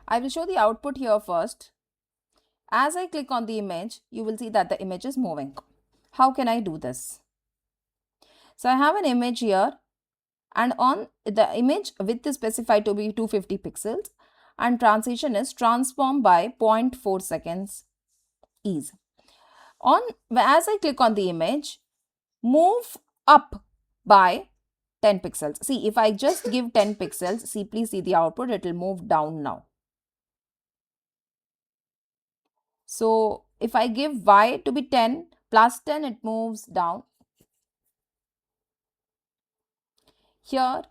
I will show the output here first. As I click on the image, you will see that the image is moving. How can I do this? So I have an image here, and on the image width is specified to be 250 pixels and transition is transform by 0.4 seconds ease. As I click on the image, move up by 10 pixels. See, if I just give 10 pixels, see, please see the output, it will move down now. So if I give y to be 10 plus 10, it moves down. Here,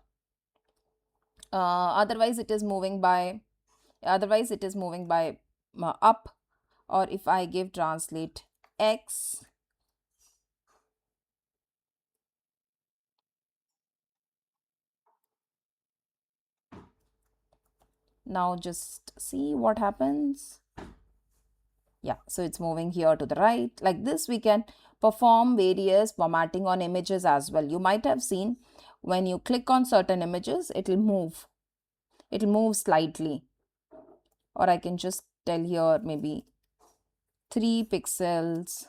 otherwise it is moving by up. Or if I give translate x, now just see what happens. Yeah, so it's moving here to the right. Like this, we can perform various formatting on images as well. You might have seen when you click on certain images, it'll move slightly. Or I can just tell here maybe 3 pixels.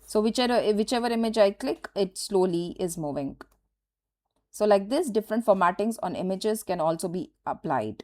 So whichever image I click, it slowly is moving. So like this, different formattings on images can also be applied.